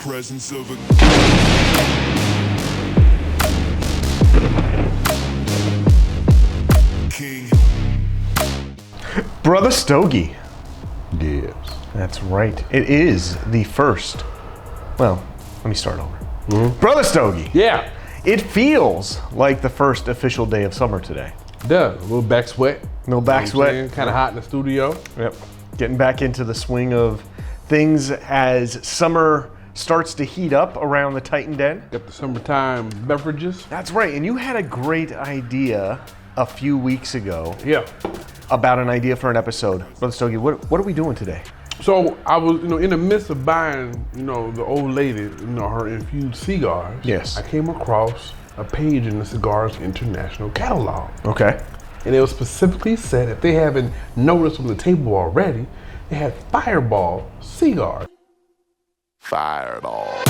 presence of a king. Brother Stogie. Yes. That's right. It is the first. Well, let me start over. Brother Stogie. Yeah. It feels like the first official day of summer today. Does. A little back sweat. No back sweat. Kind of hot in the studio. Yep. Getting back into the swing of things as summer starts to heat up around the Titan Den. Got the summertime beverages. That's right. And you had a great idea a few weeks ago. Yeah. About an idea for an episode. Brother Stogie, what are we doing today? So I was, in the midst of buying, the old lady, her infused cigars. Yes. I came across a page in the Cigars International catalog. Okay. And it was specifically said, if they haven't noticed on the table already, they had Fireball cigars. Fireball.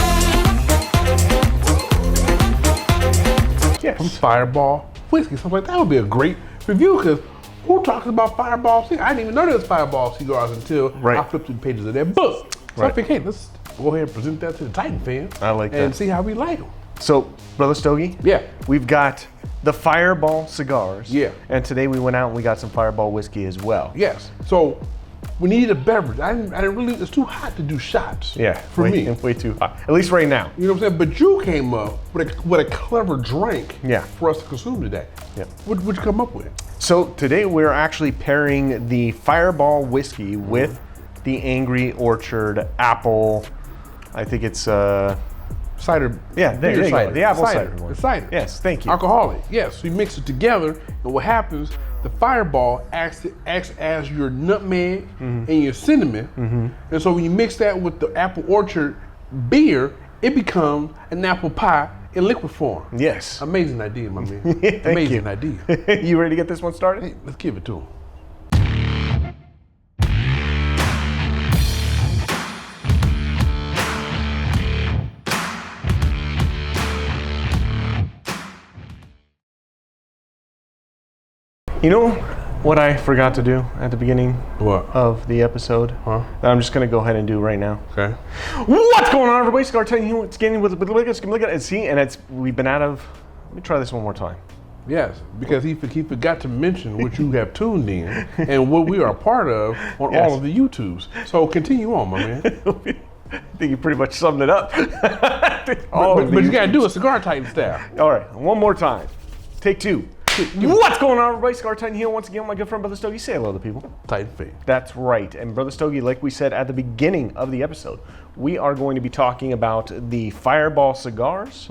Yes. From Fireball whiskey. So I'm like, that would be a great review, because who talks about Fireball cigars? I didn't even know there was Fireball cigars until I flipped through the pages of their book. So I think, hey, let's go ahead and present that to the Titan fans. I like that. And see how we like them. So, Brother Stogie, Yeah. we've got the Fireball cigars. Yeah. And today we went out and we got some Fireball whiskey as well. Yes. So we needed a beverage. I didn't really, it's too hot to do shots. Yeah. For me. Way too hot. At least right now. You know what I'm saying? But you came up with a clever drink for us to consume today. Yeah. What'd you come up with? So today we're actually pairing the Fireball whiskey with the Angry Orchard apple. I think it's Cider. yeah, there you go. The apple cider one. The cider. Yes, thank you. Alcoholic. Yes. We mix it together, and what happens? The Fireball acts as your nutmeg and your cinnamon, and so when you mix that with the Apple Orchard beer, it becomes an apple pie in liquid form. Yes. Amazing idea, my man. Thank Amazing you. idea. You ready to get this one started? Hey, let's give it to him. You know what I forgot to do at the beginning What? of the episode? Huh? That I'm just gonna go ahead and do right now. Okay. What's going on, everybody? Cigar Titan here. It's getting with look at it. See, and we've been out of. Let me try this one more time. Yes, because he forgot to mention what you have tuned in and what we are a part of on all of the YouTubes. So continue on, my man. I think you pretty much summed it up. But you gotta do a Cigar Titan style. All right, one more time. Take two. What's going on, everybody? Cigar Titan here once again. My good friend Brother Stogie. Say hello to people. Titan fan. That's right. And Brother Stogie, like we said at the beginning of the episode, we are going to be talking about the Fireball cigars,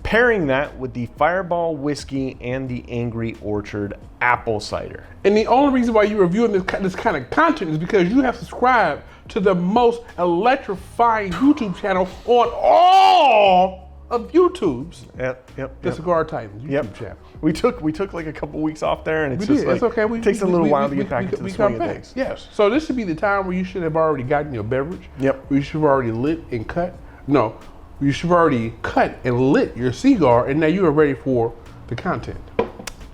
pairing that with the Fireball whiskey and the Angry Orchard apple cider. And the only reason why you're reviewing this kind of content is because you have subscribed to the most electrifying YouTube channel on all of YouTube's. Yep. The Cigar Titans YouTube channel. We took like a couple weeks off there, and it's We just did. like It's okay. it takes a little while to get back into the we swing come of back. things. Yes. So this should be the time where you should have already gotten your beverage. Yep. You should have already lit and cut. No, you should have already cut and lit your cigar, and now you are ready for the content.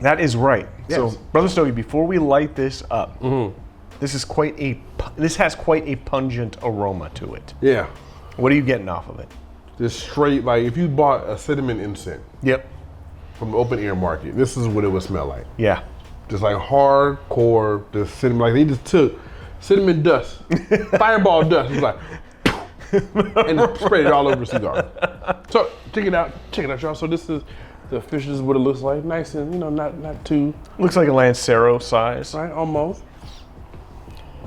That is right. Yes. So, Brother Stogie, before we light this up, this has quite a pungent aroma to it. Yeah. What are you getting off of it? Just straight, like if you bought a cinnamon incense Yep. from the open air market, this is what it would smell like. Yeah. Just like hardcore, the cinnamon, like they just took cinnamon dust, Fireball dust, it's like, and sprayed it all over the cigar. So check it out, y'all. So this is this is what it looks like, nice and not too. Looks like a Lancero size. Right, almost.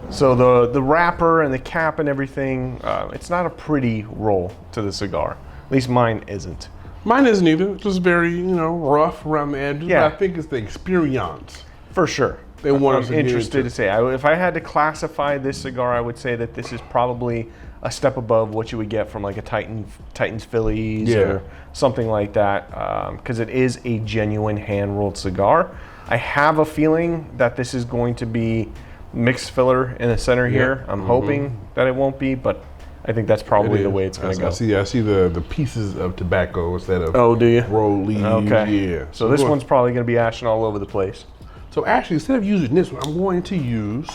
So the wrapper and the cap and everything, it's not a pretty roll to the cigar. At least mine isn't. Mine isn't either. It's just very, rough around the edges. Yeah. But I think it's the experience. For sure. They want us I'm to get interested into. to say. If I had to classify this cigar, I would say that this is probably a step above what you would get from like a Titans Phillies or something like that, because it is a genuine hand-rolled cigar. I have a feeling that this is going to be mixed filler in the center here. I'm hoping that it won't be, but I think that's probably the way it's going to go. I see the pieces of tobacco instead of Oh, do you? roll leaves. Okay. Yeah. So this one's probably going to be ashing all over the place. So actually, instead of using this one, I'm going to use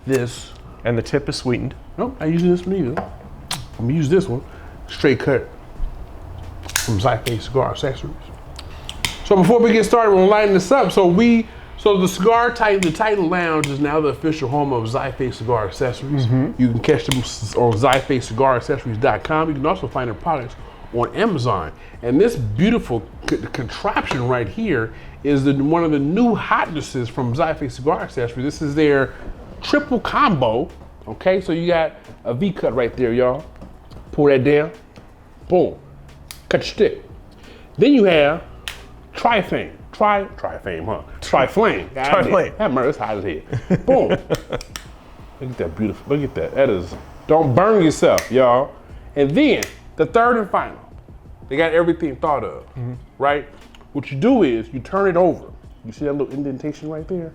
this. And the tip is sweetened. Nope, I'm using this one either. I'm gonna use this one. straight cut from Zyface Cigar Accessories. So before we get started, we'll lighten this up. So the Titan Lounge is now the official home of Zyface Cigar Accessories. You can catch them on ZyfaceCigarAccessories.com. You can also find their products on Amazon. And this beautiful contraption right here is one of the new hotnesses from Zyface Cigar Accessories. This is their triple combo. Okay, so you got a V cut right there, y'all. Pull that down, boom, cut your stick. Then you have Triflame, Triflame. That murder's hot as hell. Boom. Look at that beautiful, look at that. That is, don't burn yourself, y'all. And then, the third and final, they got everything thought of, right? What you do is, you turn it over. You see that little indentation right there?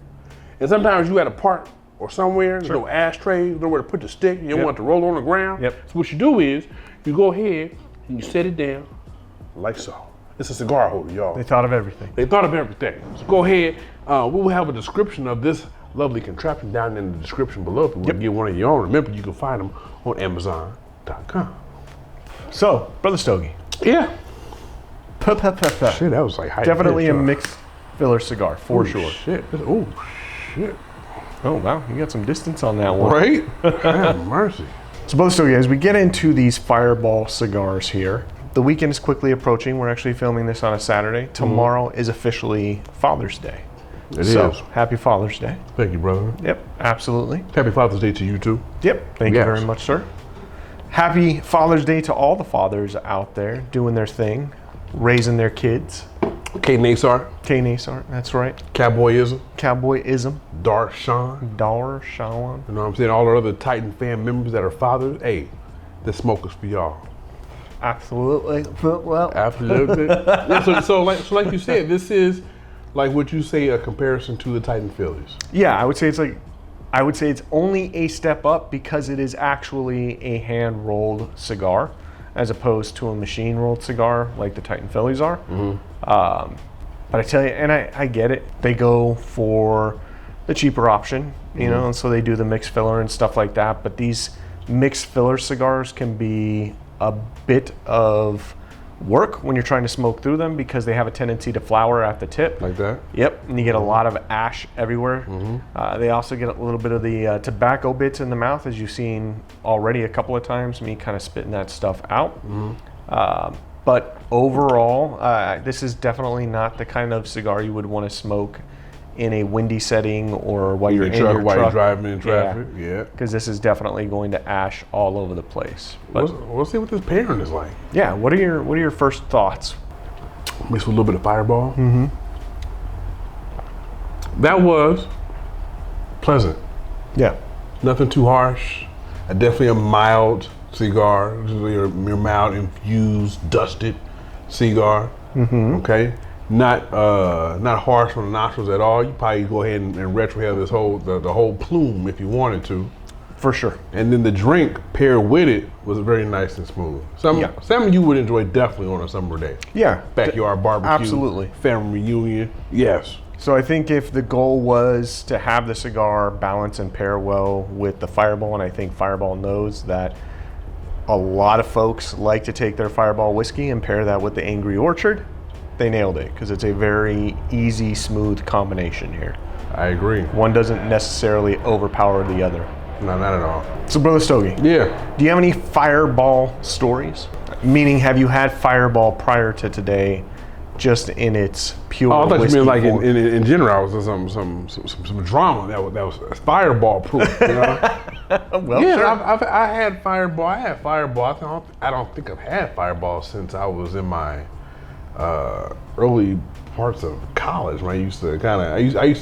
And sometimes you at a park or somewhere, there's no ashtray, nowhere to put the stick, you don't want it to roll on the ground. So what you do is, you go ahead and you set it down like so. It's a cigar holder, y'all. They thought of everything. They thought of everything. So go ahead. We will have a description of this lovely contraption down in the description below. If you want to get one of your own, remember you can find them on Amazon.com. So, Brother Stogie. Yeah. Shit, that was like high definitely pitch, a mixed filler cigar, for sure. Shit. Oh, shit. Oh, wow. You got some distance on that one. Right? Have mercy. So, Brother Stogie, as we get into these Fireball cigars here, the weekend is quickly approaching. We're actually filming this on a Saturday. Tomorrow is officially Father's Day. It is. Happy Father's Day. Thank you, brother. Yep, absolutely. Happy Father's Day to you, too. Yep, thank you very much, sir. Happy Father's Day to all the fathers out there doing their thing, raising their kids. K-Nasar. K-Nasar, that's right. Cowboyism. Cowboyism. Darshawn. Darshawn. You know what I'm saying? All the other Titan fan members that are fathers. Hey, this smoke is for y'all. Absolutely. Well, absolutely. So like you said, this is like what you say a comparison to the Titan Phillies. Yeah, I would say it's only a step up because it is actually a hand rolled cigar, as opposed to a machine rolled cigar like the Titan Phillies are. But I tell you, and I get it. They go for the cheaper option, you know, and so they do the mixed filler and stuff like that. But these mixed filler cigars can be a bit of work when you're trying to smoke through them because they have a tendency to flower at the tip. Like that? Yep, and you get a lot of ash everywhere. They also get a little bit of the tobacco bits in the mouth, as you've seen already a couple of times, me kind of spitting that stuff out. But overall, this is definitely not the kind of cigar you would want to smoke in a windy setting or while you're in your truck. While you're driving in traffic, yeah. Because this is definitely going to ash all over the place. But we'll see what this pairing is like. Yeah, what are your first thoughts? Mixed with a little bit of Fireball. That was pleasant. Yeah. Nothing too harsh. Definitely a mild cigar. Your mild infused, dusted cigar. Okay. Not harsh on the nostrils at all. You probably go ahead and retrohale this the whole plume if you wanted to. For sure. And then the drink paired with it was very nice and smooth. Something you would enjoy definitely on a summer day. Yeah. Backyard barbecue. Absolutely. Family reunion. Yes. So I think if the goal was to have the cigar balance and pair well with the Fireball, and I think Fireball knows that a lot of folks like to take their Fireball whiskey and pair that with the Angry Orchard, they nailed it because it's a very easy, smooth combination here. I agree. One doesn't necessarily overpower the other. No, not at all. So, Brother Stogie. Yeah. Do you have any Fireball stories? Meaning, have you had Fireball prior to today, just in its pure? Oh, I thought you meant like in general, was some drama that was Fireball proof. You know? Well, yeah, sure. I had Fireball. I don't think I've had Fireball since I was in my early parts of college. When I used to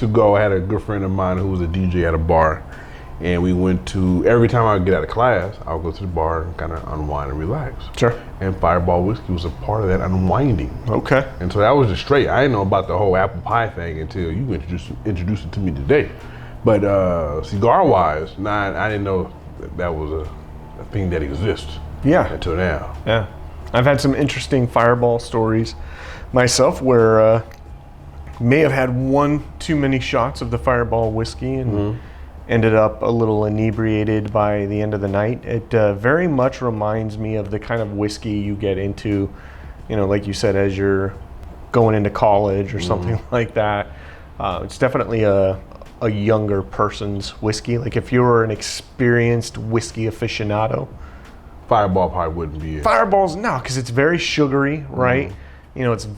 go. I had a good friend of mine who was a DJ at a bar, and we went to, every time I would get out of class, I would go to the bar and kind of unwind and relax. Sure. And Fireball whiskey was a part of that unwinding. Okay. And so that was just straight. I didn't know about the whole apple pie thing until you introduced it to me today. But cigar wise, I didn't know that was a thing that exists. Yeah. Until now. Yeah. I've had some interesting Fireball stories myself where may have had one too many shots of the Fireball whiskey ended up a little inebriated by the end of the night. It very much reminds me of the kind of whiskey you get into, you know, like you said, as you're going into college or something like that. It's definitely a younger person's whiskey. Like if you were an experienced whiskey aficionado, Fireball probably wouldn't be it. Fireball's no, because it's very sugary, right? You know, it's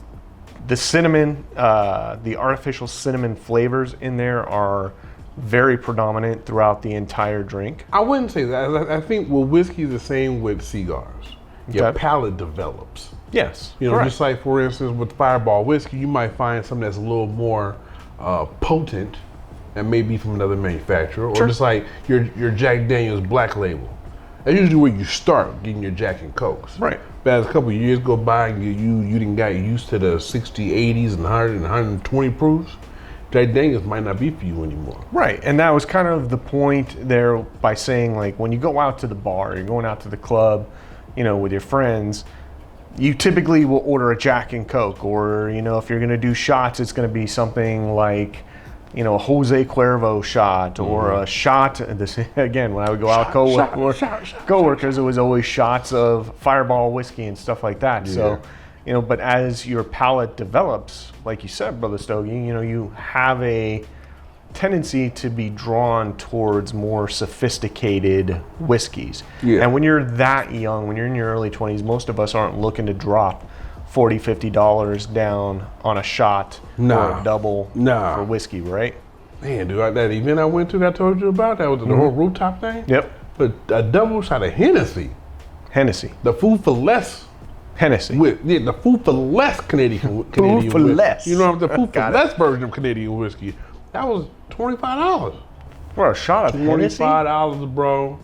the cinnamon, the artificial cinnamon flavors in there are very predominant throughout the entire drink. I wouldn't say that. I think well, whiskey is the same with cigars. Your Okay. palate develops. Yes, You know, correct. just like for instance with Fireball whiskey, you might find something that's a little more potent and maybe from another manufacturer, or just like your Jack Daniel's Black Label. That's usually where you start getting your Jack and Cokes. Right. But as a couple of years go by and you didn't got used to the 60, 80s, and 100 and 120 proofs, Jack Daniel's might not be for you anymore. Right, and that was kind of the point there by saying, like, when you go out to the bar, you're going out to the club, you know, with your friends, you typically will order a Jack and Coke, or, you know, if you're gonna do shots, it's gonna be something like, you know, a Jose Cuervo shot, or a shot. This again, when I would go out coworkers, it was always shots of Fireball whiskey and stuff like that. So, you know, but as your palate develops, like you said, Brother Stogie, you know, you have a tendency to be drawn towards more sophisticated whiskeys. Yeah. And when you're that young, when you're in your early 20s, most of us aren't looking to drop $40, $50 down on a shot or a double for whiskey, right? Man, dude, that event I went to that I told you about, that was the whole rooftop thing? Yep. But a double shot of Hennessy. Hennessy. The food for less. Hennessy. The food for less Canadian Food for whiskey. less. You know, the food for Got it. less version of Canadian whiskey. That was $25. For a shot of Hennessy? $25, bro,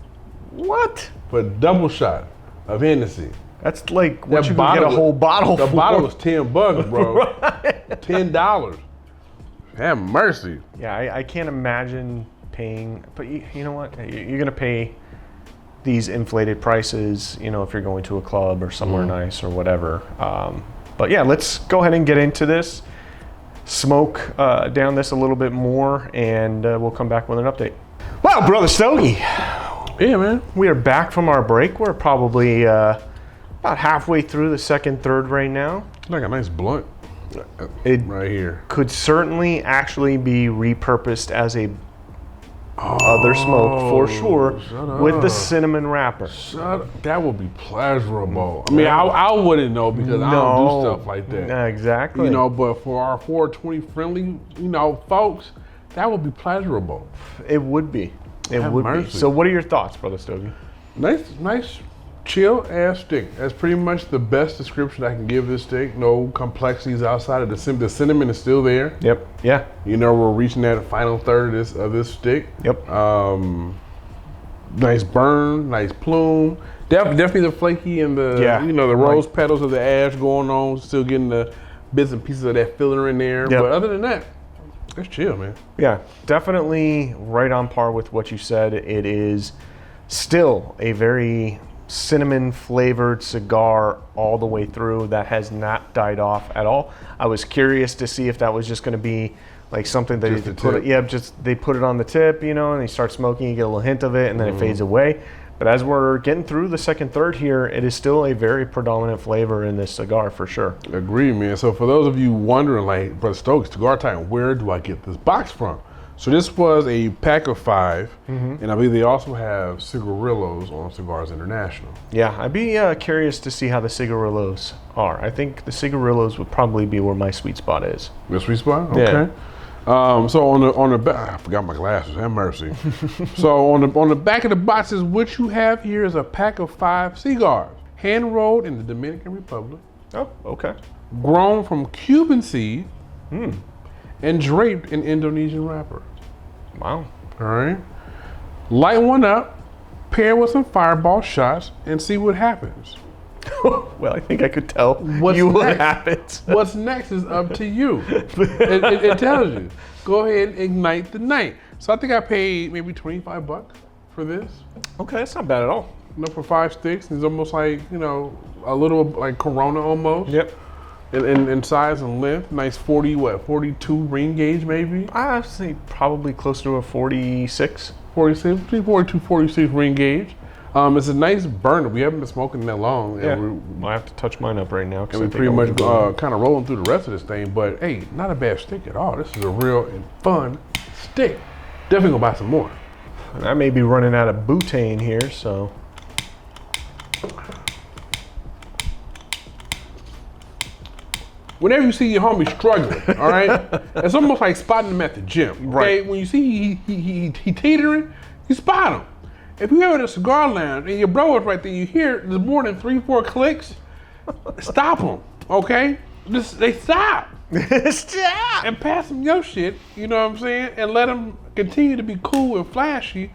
What? for a double shot of Hennessy. That's like what That you can get a was- whole bottle The for. bottle was $10, bro. $10. Have mercy. Yeah, I can't imagine paying, but you know what? You're going to pay these inflated prices, you know, if you're going to a club or somewhere nice or whatever. But yeah, let's go ahead and get into this, smoke down this a little bit more, and we'll come back with an update. Wow, Brother Stogie, Yeah, man. we are back from our break. We're probably about halfway through the second third right now. Like a nice blunt It right here. could certainly actually be repurposed as a other smoke for sure, shut with the up. cinnamon wrapper. That would be pleasurable. I mean, I wouldn't know because I don't do stuff like that. Yeah, exactly. You know, but for our 420 friendly, you know, folks, that would be pleasurable. It would be. It Have would be. mercy. So what are your thoughts, Brother Stogie? Nice, chill ass stick. That's pretty much the best description I can give this stick. No complexities outside of the cinnamon is still there. Yep. Yeah. You know, we're reaching that final third of this stick. Yep. Nice burn, nice plume. Definitely the flaky and the the rose petals of the ash going on. Still getting the bits and pieces of that filler in there. Yep. But other than that, it's chill, man. Yeah, definitely right on par with what you said. It is still a very cinnamon flavored cigar all the way through that has not died off at all. I was curious to see if that was just going to be like something that Just they the put tip. they put it on the tip, you know, and they start smoking, you get a little hint of it, and then it fades away. But as we're getting through the second third here, it is still a very predominant flavor in this cigar for sure. Agreed, man. So for those of you wondering, like, Brother Stokes, Cigar Time, where do I get this box from? So this was a pack of 5, and I believe they also have cigarillos on Cigars International. Yeah, I'd be curious to see how the cigarillos are. I think the cigarillos would probably be where my sweet spot is. Your sweet spot? Yeah. Okay. So on the back, I forgot my glasses. Have mercy. So on the back of the boxes, what you have here is a pack of 5 cigars, hand rolled in the Dominican Republic, Oh, okay. grown from Cuban seed, and draped in Indonesian wrapper. Wow. All right. Light one up, pair with some Fireball shots, and see what happens. Well, I think I could tell What's you what next? happens. What's next is up to you. It tells you. Go ahead and ignite the night. So I think I paid maybe $25 for this. Okay, that's not bad at all. You know, for 5 sticks. It's almost like, you know, a little like Corona almost. Yep. in size and length. Nice 42 ring gauge maybe. I'd say probably close to a 46. 46, between 42, 46 ring gauge. It's a nice burner. We haven't been smoking that long. Yeah. And I have to touch mine up right now. we pretty much kind of rolling through the rest of this thing. But hey, not a bad stick at all. This is a real and fun stick. Definitely gonna buy some more. And I may be running out of butane here, so. Whenever you see your homie struggling, all right, it's almost like spotting him at the gym. Okay, Right. when you see he teetering, you spot him. If you ever at a cigar lounge and your bro is right there, you hear there's more than 3-4 clicks, stop them. Okay, they stop Stop! and pass them your shit. You know what I'm saying, and let them continue to be cool and flashy,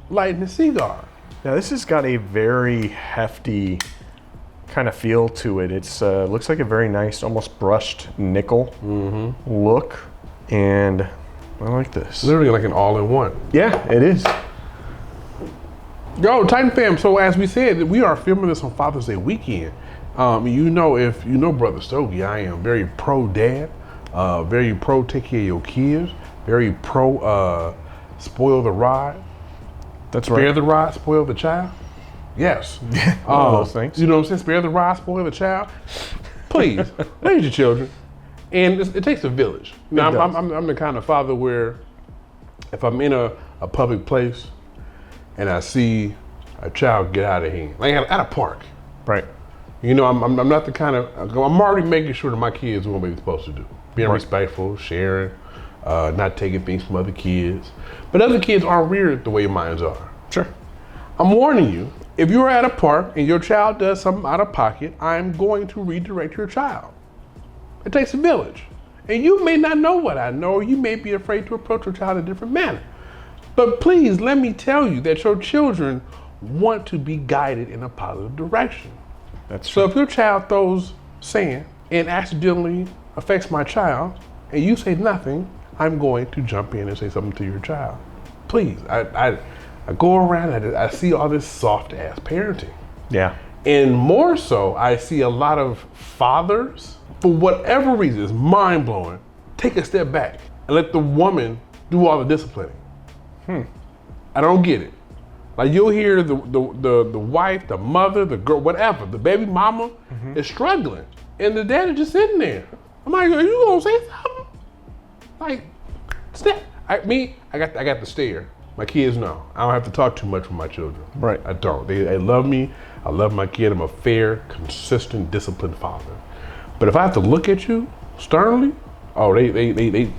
lighting the cigar. Now this has got a very hefty kind of feel to it. It's looks like a very nice, almost brushed nickel look, and I like this. Literally like an all-in-one. Yeah, it is. Yo, Titan fam, so as we said, we are filming this on Father's Day weekend. You know, if you know Brother Stogie, I am very pro dad, very pro take care of your kids, very pro spoil the rod, That's spare right. the rod, spoil the child. Yes. All of those things. You know what I'm saying? Spare the rod, spoil the child. Please, raise your children. And it takes a village. Now, It does. I'm the kind of father where if I'm in a public place and I see a child get out of hand, like at a park, Right. you know, I'm not the kind of, I'm already making sure that my kids do what they're supposed to do. Being Right. respectful, sharing, not taking things from other kids. But other kids aren't reared the way mine are. Sure. I'm warning you, if you're at a park and your child does something out of pocket, I'm going to redirect your child. It takes a village. And you may not know what I know, or you may be afraid to approach your child in a different manner. But please, let me tell you that your children want to be guided in a positive direction. That's So true. if your child throws sand and accidentally affects my child, and you say nothing, I'm going to jump in and say something to your child. Please, I go around and I see all this soft ass parenting. Yeah. And more so, I see a lot of fathers, for whatever reason, it's mind blowing, take a step back and let the woman do all the disciplining. I don't get it. Like you'll hear the wife, the mother, the girl, whatever, the baby mama is struggling, and the dad is just sitting there. I'm like, are you gonna say something? Like, step. I got the stare. My kids know. I don't have to talk too much with my children. Right. I don't. They love me. I love my kid. I'm a fair, consistent, disciplined father. But if I have to look at you sternly, oh, they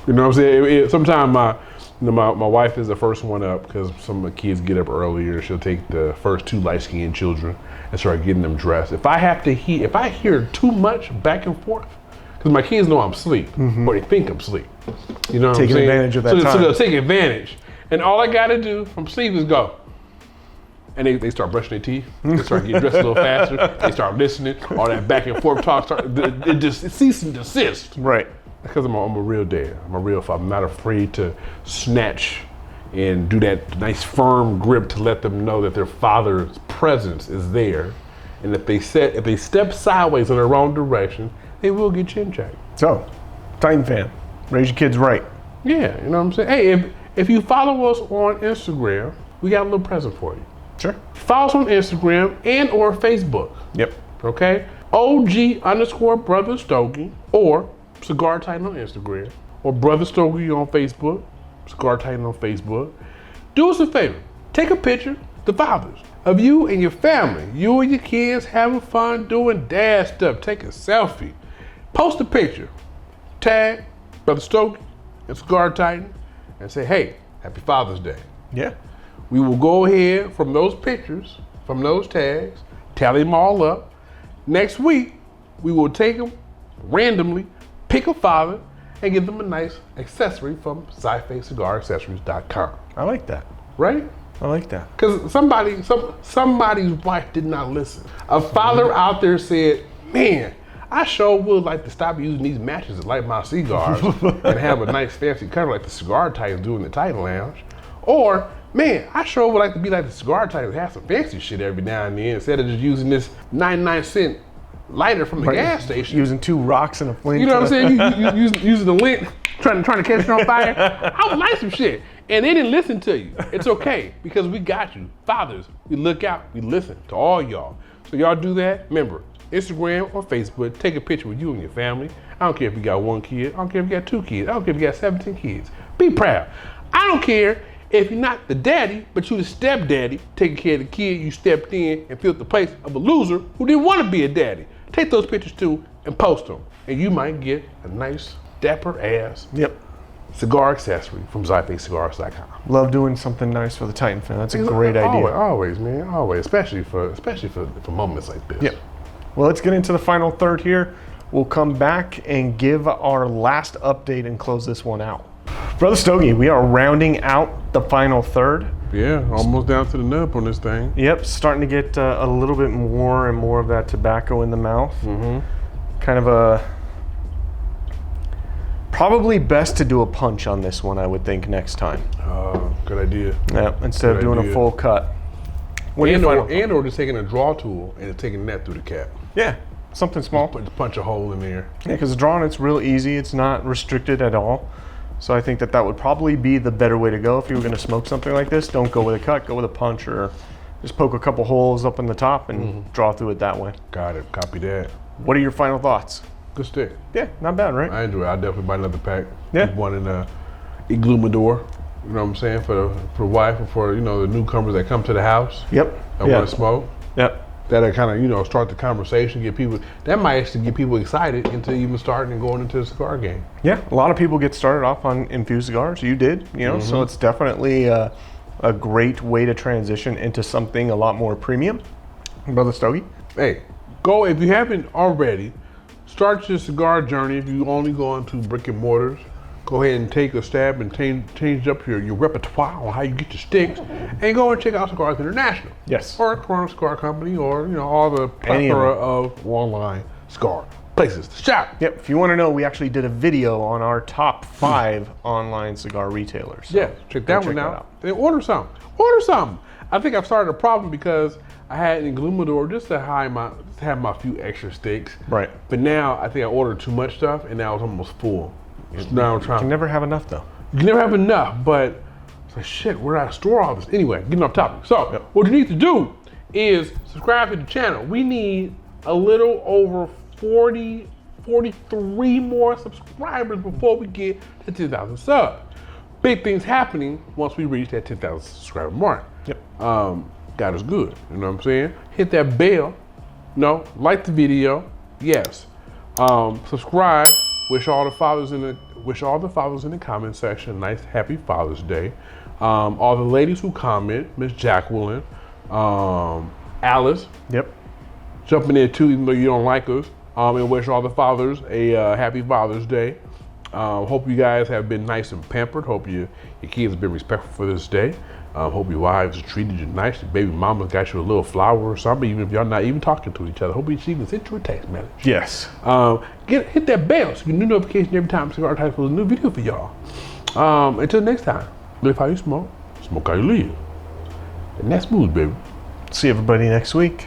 you know what I'm saying? Sometimes my wife is the first one up because some of the kids get up earlier. She'll take the first 2 light-skinned children and start getting them dressed. If I hear too much back and forth, because my kids know I'm asleep, or they think I'm asleep. You know what Taking I'm saying? advantage of that So time. they'll take advantage. And all I gotta do from sleep is go. And they start brushing their teeth. They start getting dressed a little faster. They start listening. All that back and forth talk, it cease and desist. Right. Because I'm a real dad. I'm a real father. I'm not afraid to snatch and do that nice firm grip to let them know that their father's presence is there. And if they step sideways in the wrong direction, they will get chin checked. So, Titan fan, raise your kids right. Yeah, you know what I'm saying? Hey, if you follow us on Instagram, we got a little present for you. Sure. Follow us on Instagram and or Facebook. Yep. Okay? OG_Brother Stogie or Cigar Titan on Instagram or Brother Stogie on Facebook, Cigar Titan on Facebook. Do us a favor. Take a picture, the fathers, of you and your family. You and your kids having fun doing dad stuff. Take a selfie. Post a picture. Tag Brother Stogie and Cigar Titan and say, hey, happy Father's Day. Yeah. We will go ahead from those pictures, from those tags, tally them all up. Next week, we will take them randomly, pick a father, and give them a nice accessory from SciFaceCigarAccessories.com. I like that. Right? I like that. Because somebody's wife did not listen. A father out there said, man, I sure would like to stop using these matches to light my cigars and have a nice fancy cover like the Cigar Titans do in the Titan Lounge. Or, man, I sure would like to be like the Cigar Titans, have some fancy shit every now and then instead of just using this 99-cent lighter from the gas station. Using 2 rocks and a flint. You know what I'm saying? You using the lint, trying to catch it on fire. I would like some shit. And they didn't listen to you. It's okay, because we got you. Fathers, we look out, we listen to all y'all. So y'all do that. Remember, Instagram or Facebook, take a picture with you and your family. I don't care if you got 1 kid. I don't care if you got 2 kids. I don't care if you got 17 kids. Be proud. I don't care if you're not the daddy, but you're the stepdaddy, taking care of the kid you stepped in and filled the place of a loser who didn't want to be a daddy. Take those pictures too and post them. And you might get a nice, dapper ass cigar accessory from ZyPaceCigars.com. Love doing something nice for the Titan fan. That's a great idea. Always, man, always. Especially for moments like this. Yep. Well, let's get into the final third here. We'll come back and give our last update and close this one out. Brother Stogie, we are rounding out the final third. Yeah, almost down to the nub on this thing. Yep, starting to get a little bit more and more of that tobacco in the mouth. Kind of a... Probably best to do a punch on this one, I would think, next time. Good idea. Yeah, instead of doing a full cut. Or just taking a draw tool and taking that through the cap. Yeah, something small. Just punch a hole in there. Yeah, because drawing it's real easy. It's not restricted at all. So I think that would probably be the better way to go. If you were going to smoke something like this, don't go with a cut, go with a punch, or just poke a couple holes up in the top and draw through it that way. Got it. Copy that. What are your final thoughts? Good stick. Yeah, not bad, right? I enjoy it. I'll definitely buy another pack. Yeah. Keep one in Iglumador. You know what I'm saying? For the wife or for, the newcomers that come to the house. Yep. That want to smoke. Yep. That'll kind of, start the conversation, get people, that might actually get people excited into even starting and going into the cigar game. Yeah, a lot of people get started off on infused cigars. You did, so it's definitely a great way to transition into something a lot more premium. Brother Stogie? Hey, go, if you haven't already, start your cigar journey. If you only go into brick and mortars, go ahead and take a stab and change up your repertoire on how you get your sticks, and go and check out Cigars International. Yes. Or Corona Cigar Company, or all the plethora of online cigar places to shop. Yep. If you want to know, we actually did a video on our top 5 online cigar retailers. So yeah, check that one out. And order something. Order something. I think I've started a problem because I had an Iglumador just to have my few extra sticks. Right. But now I think I ordered too much stuff, and now it's almost full. So now I'm trying. You can never have enough, though. You can never have enough, but it's like, shit, where do I store all this? Anyway, getting off topic. So, what you need to do is subscribe to the channel. We need a little over 43 more subscribers before we get to 10,000 subs. Big things happening once we reach that 10,000 subscriber mark. Yep. God is good, you know what I'm saying? Hit that bell. No, like the video. Yes. Subscribe. Wish all the fathers in the comment section a nice, happy Father's Day. All the ladies who comment, Miss Jacqueline, Alice. Yep. Jumping in too, even though you don't like us. And wish all the fathers a happy Father's Day. Hope you guys have been nice and pampered. Hope your kids have been respectful for this day. Hope your wives treated you nice. Your baby mama got you a little flower or something, even if y'all not even talking to each other. Hope she even sent you a text message. Yes. Hit that bell so you get a new notification every time Cigar Types posts a new video for y'all. Until next time, live how you smoke how you live. And that's smooth, baby. See everybody next week.